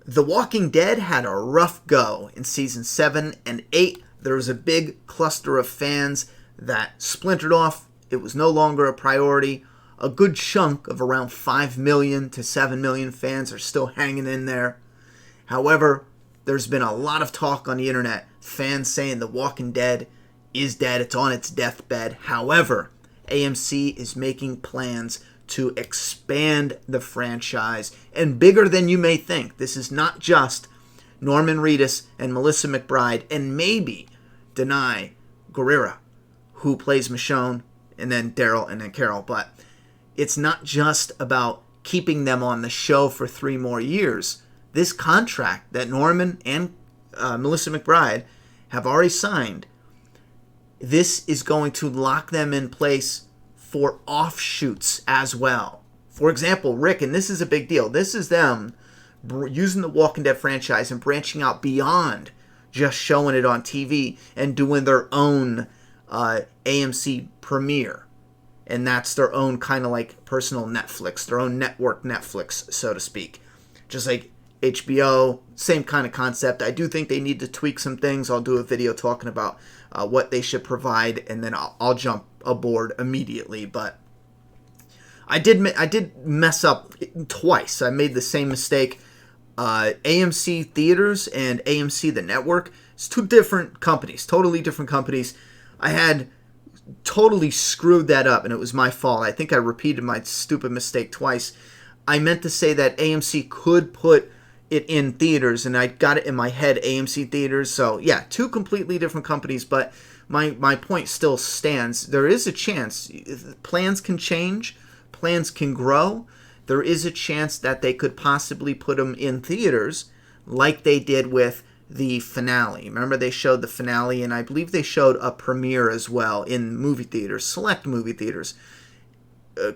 The Walking Dead had a rough go in season 7 and 8. There was a big cluster of fans that splintered off. It was no longer a priority. A good chunk of around 5 million to 7 million fans are still hanging in there. However, there's been a lot of talk on the internet, fans saying The Walking Dead is dead, it's on its deathbed. However, AMC is making plans to expand the franchise, and bigger than you may think. This is not just Norman Reedus and Melissa McBride and maybe Denai Guerrera, who plays Michonne, and then Daryl, and then Carol. But it's not just about keeping them on the show for 3 more years. This contract that Norman and Melissa McBride have already signed, this is going to lock them in place for offshoots as well. For example, Rick, and this is a big deal, this is them using the Walking Dead franchise and branching out beyond just showing it on TV and doing their own AMC premiere. And that's their own kind of like personal Netflix, their own network Netflix, so to speak. Just like HBO, same kind of concept. I do think they need to tweak some things. I'll do a video talking about what they should provide, and then I'll jump aboard immediately. But I did mess up twice. I made the same mistake. AMC Theaters and AMC the network, it's 2 different companies, totally different companies. I had totally screwed that up, and it was my fault. I think I repeated my stupid mistake twice. I meant to say that AMC could put it in theaters, and I got it in my head, AMC Theaters. So yeah, 2 completely different companies, but my point still stands. There is a chance. Plans can change. Plans can grow. There is a chance that they could possibly put them in theaters like they did with the finale. Remember, they showed the finale, and I believe they showed a premiere as well in movie theaters, select movie theaters.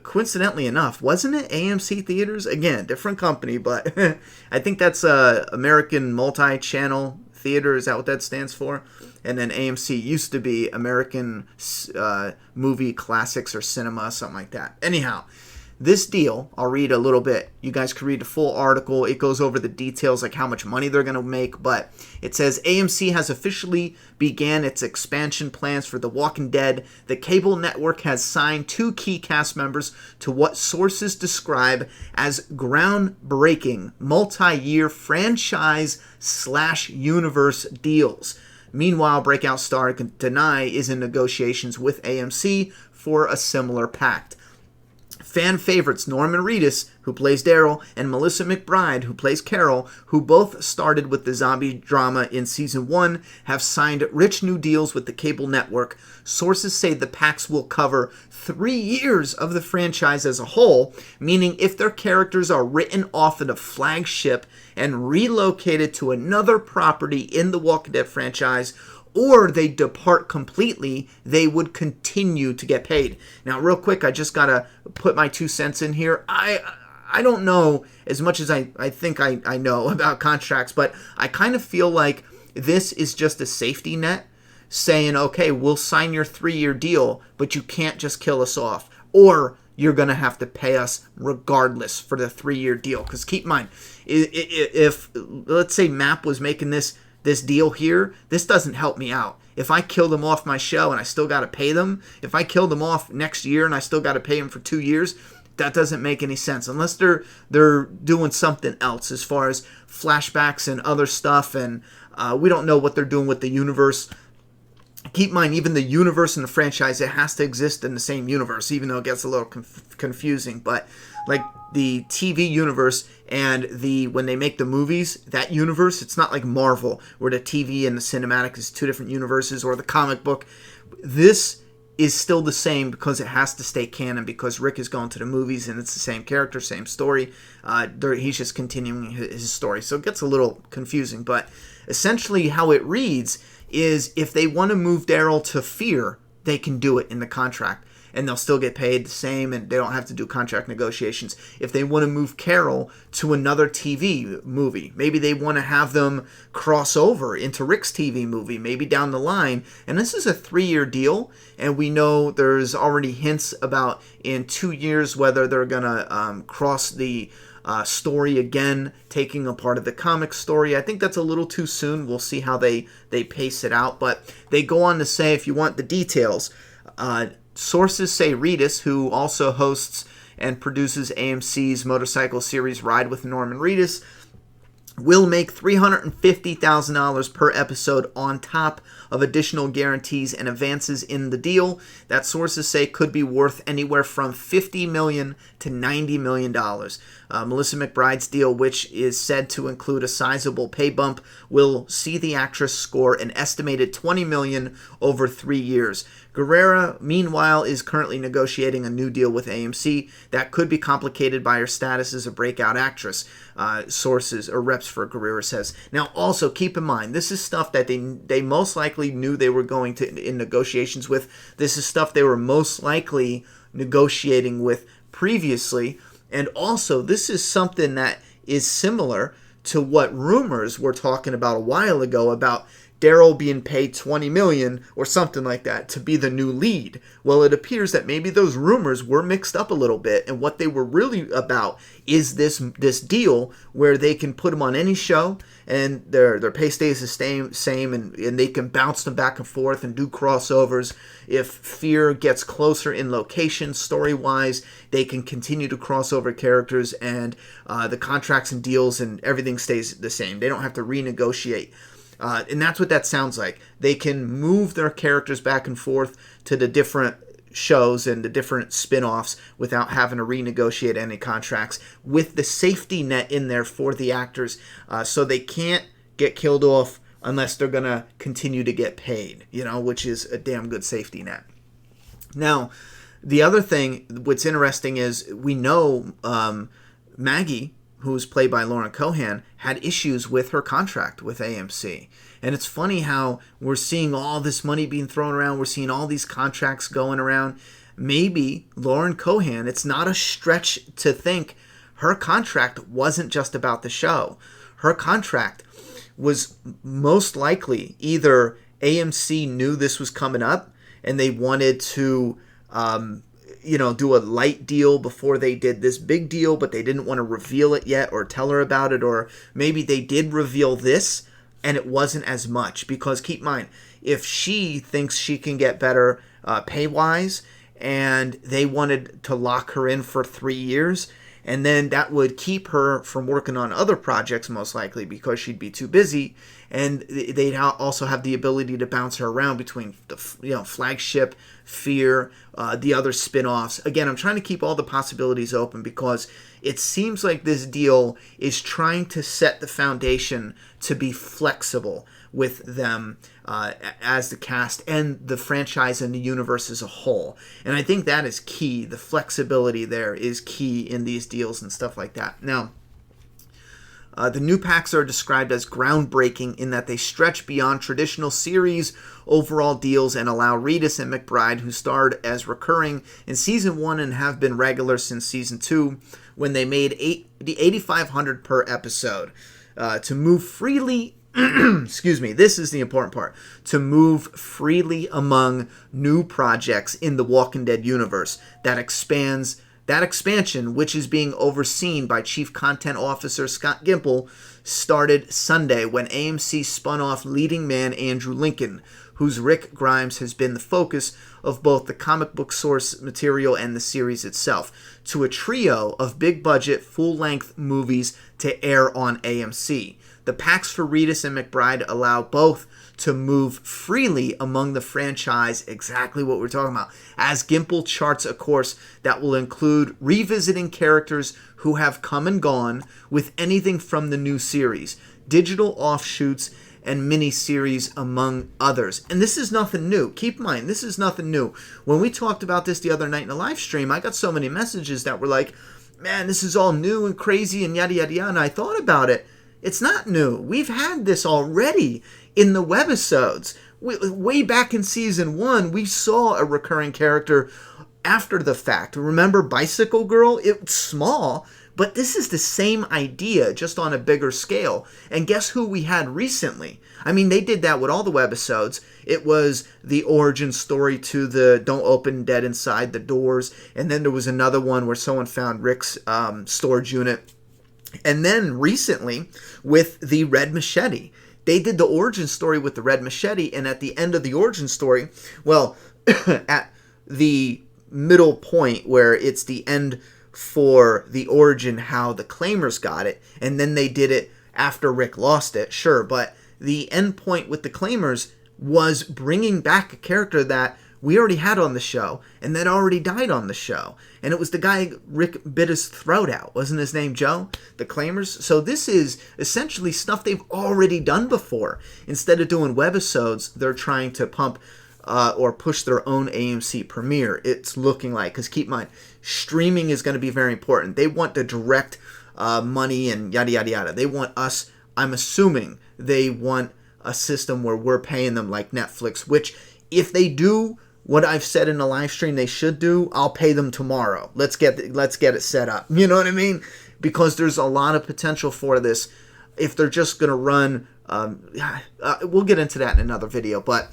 Coincidentally enough, wasn't it AMC Theaters? Again, different company, but I think that's American Multi-Channel Theater. Is that what that stands for? And then AMC used to be American Movie Classics or Cinema, something like that. Anyhow, this deal, I'll read a little bit. You guys can read the full article. It goes over the details, like how much money they're going to make. But it says AMC has officially began its expansion plans for The Walking Dead. The cable network has signed 2 key cast members to what sources describe as groundbreaking multi-year franchise/universe deals. Meanwhile, breakout star Denai is in negotiations with AMC for a similar pact. Fan favorites Norman Reedus, who plays Daryl, and Melissa McBride, who plays Carol, who both started with the zombie drama in season 1, have signed rich new deals with the cable network. Sources say the pacts will cover 3 years of the franchise as a whole, meaning if their characters are written off of the flagship and relocated to another property in the Walking Dead franchise, or they depart completely, they would continue to get paid. Now, real quick, I just got to put my 2 cents in here. I don't know as much as I think I know about contracts, but I kind of feel like this is just a safety net saying, okay, we'll sign your 3-year deal, but you can't just kill us off. Or you're going to have to pay us regardless for the 3-year deal. Because keep in mind, if let's say MAP was making this deal here, this doesn't help me out. If I kill them off my show and I still got to pay them, if I kill them off next year and I still got to pay them for 2 years, that doesn't make any sense unless they're doing something else as far as flashbacks and other stuff, and we don't know what they're doing with the universe. Keep in mind, even the universe and the franchise, it has to exist in the same universe, even though it gets a little confusing. But like the TV universe and when they make the movies, that universe, it's not like Marvel, where the TV and the cinematic is 2 different universes, or the comic book. This is still the same because it has to stay canon, because Rick is going to the movies and it's the same character, same story. He's just continuing his story. So it gets a little confusing. But essentially how it reads is if they want to move Daryl to Fear, they can do it in the contract, and they'll still get paid the same, and they don't have to do contract negotiations. If they want to move Carol to another TV movie, maybe they want to have them cross over into Rick's TV movie, maybe down the line, and this is a 3-year deal, and we know there's already hints about in 2 years whether they're going to cross the story again, taking a part of the comic story. I think that's a little too soon. We'll see how they pace it out. But they go on to say, if you want the details, sources say Reedus, who also hosts and produces AMC's motorcycle series Ride with Norman Reedus, will make $350,000 per episode on top of additional guarantees and advances in the deal that sources say could be worth anywhere from $50 million to $90 million. Melissa McBride's deal, which is said to include a sizable pay bump, will see the actress score an estimated $20 million over 3 years. Guerrera, meanwhile, is currently negotiating a new deal with AMC that could be complicated by her status as a breakout actress, sources or reps for Guerrera says. Now, also, keep in mind, this is stuff that they most likely knew they were going to in negotiations with. This is stuff they were most likely negotiating with previously. And also, this is something that is similar to what rumors were talking about a while ago about Daryl being paid $20 million or something like that to be the new lead. Well, it appears that maybe those rumors were mixed up a little bit, and what they were really about is this deal where they can put him on any show and their pay stays the same and they can bounce them back and forth and do crossovers. If Fear gets closer in location, story-wise, they can continue to cross over characters, and the contracts and deals and everything stays the same. They don't have to renegotiate. And that's what that sounds like. They can move their characters back and forth to the different shows and the different spin-offs without having to renegotiate any contracts, with the safety net in there for the actors, so they can't get killed off unless they're going to continue to get paid, which is a damn good safety net. Now, the other thing, what's interesting is we know Maggie, who's played by Lauren Cohan, had issues with her contract with AMC. And it's funny how we're seeing all this money being thrown around. We're seeing all these contracts going around. Maybe Lauren Cohan, it's not a stretch to think her contract wasn't just about the show. Her contract was most likely either AMC knew this was coming up and they wanted to do a light deal before they did this big deal, but they didn't want to reveal it yet or tell her about it, or maybe they did reveal this and it wasn't as much. Because keep in mind, if she thinks she can get better pay-wise and they wanted to lock her in for 3 years, and then that would keep her from working on other projects most likely because she'd be too busy, and they'd also have the ability to bounce her around between the Flagship, Fear, the other spin-offs. Again, I'm trying to keep all the possibilities open because it seems like this deal is trying to set the foundation to be flexible with them as the cast and the franchise and the universe as a whole. And I think that is key. The flexibility there is key in these deals and stuff like that. Now, the new packs are described as groundbreaking in that they stretch beyond traditional series overall deals and allow Reedus and McBride, who starred as recurring in Season 1 and have been regular since Season 2, when they made the $8,500 per episode, to move freely excuse me, this is the important part, to move freely among new projects in the Walking Dead universe. That expansion, which is being overseen by Chief Content Officer Scott Gimple, started Sunday when AMC spun off leading man Andrew Lincoln, whose Rick Grimes has been the focus of both the comic book source material and the series itself, to a trio of big-budget, full-length movies to air on AMC. The packs for Reedus and McBride allow both to move freely among the franchise, exactly what we're talking about, as Gimple charts a course that will include revisiting characters who have come and gone with anything from the new series, digital offshoots, and mini-series, among others. And this is nothing new. Keep in mind, this is nothing new. When we talked about this the other night in a live stream, I got so many messages that were like, man, this is all new and crazy and yada, yada, yada. And I thought about it. It's not new. We've had this already in the webisodes. Way back in Season 1, we saw a recurring character after the fact. Remember Bicycle Girl? It's small, but this is the same idea, just on a bigger scale. And guess who we had recently? I mean, they did that with all the webisodes. It was the origin story to the Don't Open Dead Inside the Doors. And then there was another one where someone found Rick's storage unit. And then recently with the Red Machete, they did the origin story with the Red Machete, and at the end of the origin story, well, at the middle point where it's the end for the origin, how the Claimers got it, and then they did it after Rick lost it, sure, but the end point with the Claimers was bringing back a character that we already had on the show and that already died on the show. And it was the guy Rick bit his throat out. Wasn't his name Joe? The Claimers. So this is essentially stuff they've already done before. Instead of doing webisodes, they're trying to pump or push their own AMC premiere. It's looking like, because keep in mind, streaming is going to be very important. They want the direct money and yada, yada, yada. They want us, I'm assuming they want a system where we're paying them like Netflix, which if they do what I've said in the live stream they should do, I'll pay them tomorrow. Let's get it set up. You know what I mean? Because there's a lot of potential for this. If they're just going to run, we'll get into that in another video, but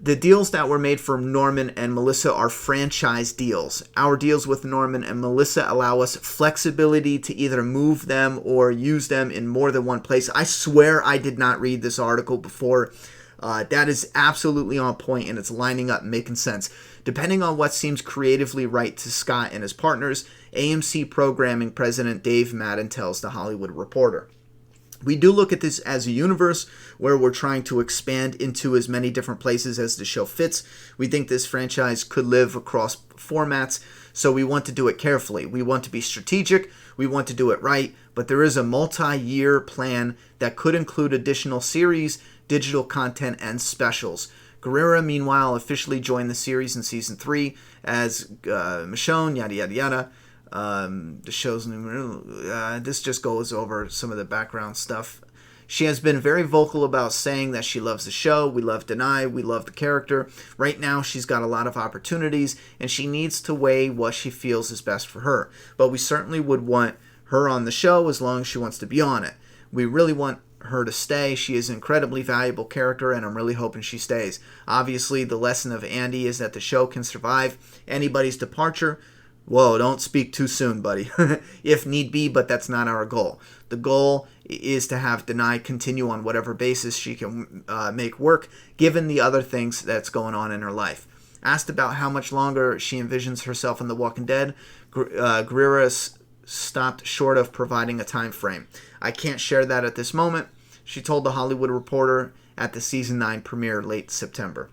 the deals that were made for Norman and Melissa are franchise deals. Our deals with Norman and Melissa allow us flexibility to either move them or use them in more than one place. I swear I did not read this article before. That is absolutely on point, and it's lining up, making sense. Depending on what seems creatively right to Scott and his partners, AMC programming president Dave Madden tells The Hollywood Reporter. We do look at this as a universe where we're trying to expand into as many different places as the show fits. We think this franchise could live across formats, so we want to do it carefully. We want to be strategic, we want to do it right, but there is a multi-year plan that could include additional series, digital content, and specials. Guerrera, meanwhile, officially joined the series in Season 3 as Michonne, yada, yada, yada. The show's this just goes over some of the background stuff. She has been very vocal about saying that she loves the show. We love Denai. We love the character. Right now, she's got a lot of opportunities, and she needs to weigh what she feels is best for her. But we certainly would want her on the show as long as she wants to be on it. We really want her to stay. She is an incredibly valuable character, and I'm really hoping she stays. Obviously, the lesson of Andy is that the show can survive anybody's departure. Whoa, don't speak too soon, buddy. If need be, but that's not our goal. The goal is to have Denai continue on whatever basis she can make work, given the other things that's going on in her life. Asked about how much longer she envisions herself in The Walking Dead, Guerrera stopped short of providing a time frame. I can't share that at this moment, she told The Hollywood Reporter at the Season 9 premiere late September.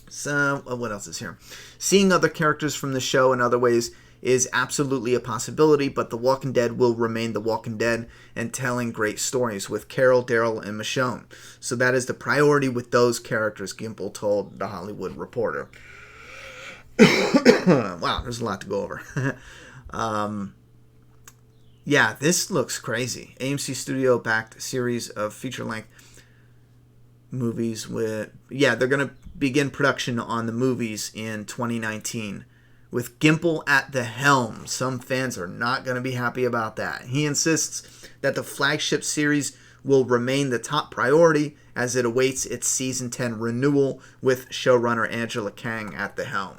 So, what else is here? Seeing other characters from the show in other ways is absolutely a possibility, but The Walking Dead will remain The Walking Dead and telling great stories with Carol, Daryl, and Michonne. So that is the priority with those characters, Gimple told The Hollywood Reporter. Wow, there's a lot to go over. Yeah, this looks crazy. AMC Studio-backed series of feature-length movies with... Yeah, they're going to begin production on the movies in 2019 with Gimple at the helm. Some fans are not going to be happy about that. He insists that the flagship series will remain the top priority as it awaits its Season 10 renewal with showrunner Angela Kang at the helm.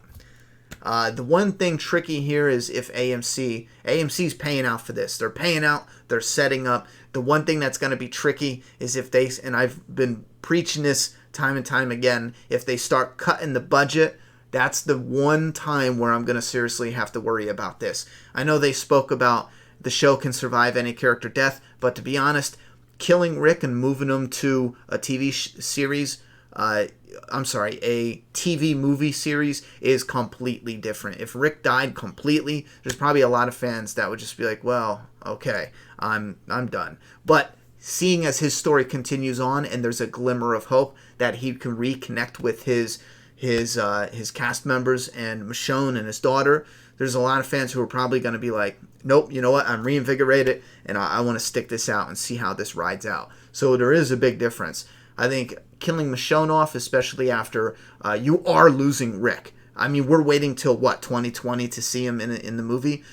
The one thing tricky here is if AMC's paying out for this. They're paying out, they're setting up. The one thing that's going to be tricky is if they, and I've been preaching this time and time again, if they start cutting the budget, that's the one time where I'm going to seriously have to worry about this. I know they spoke about the show can survive any character death, but to be honest, killing Rick and moving him to a TV series, a TV movie series is completely different. If Rick died completely, there's probably a lot of fans that would just be like, well, okay, I'm done. But seeing as his story continues on and there's a glimmer of hope that he can reconnect with his cast members and Michonne and his daughter, there's a lot of fans who are probably going to be like, nope, you know what, I'm reinvigorated and I want to stick this out and see how this rides out. So there is a big difference. I think killing Michonne off, especially after you are losing Rick. I mean, we're waiting till, 2020 to see him in the movie.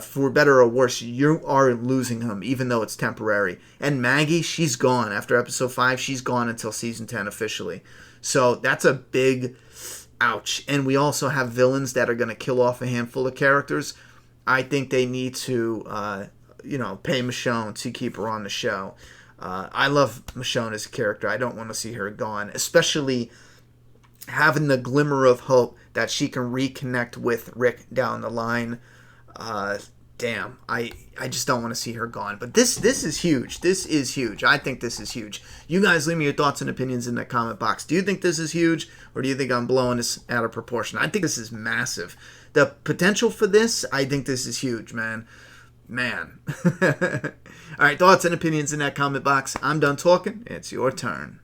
For better or worse, you are losing him, even though it's temporary. And Maggie, she's gone. After episode 5, she's gone until season 10 officially. So that's a big ouch. And we also have villains that are going to kill off a handful of characters. I think they need to pay Michonne to keep her on the show. I love Michonne as a character. I don't want to see her gone, especially having the glimmer of hope that she can reconnect with Rick down the line. Damn, I just don't want to see her gone. But this is huge. This is huge. I think this is huge. You guys leave me your thoughts and opinions in the comment box. Do you think this is huge, or do you think I'm blowing this out of proportion? I think this is massive. The potential for this, I think this is huge, man. All right, thoughts and opinions in that comment box. I'm done talking. It's your turn.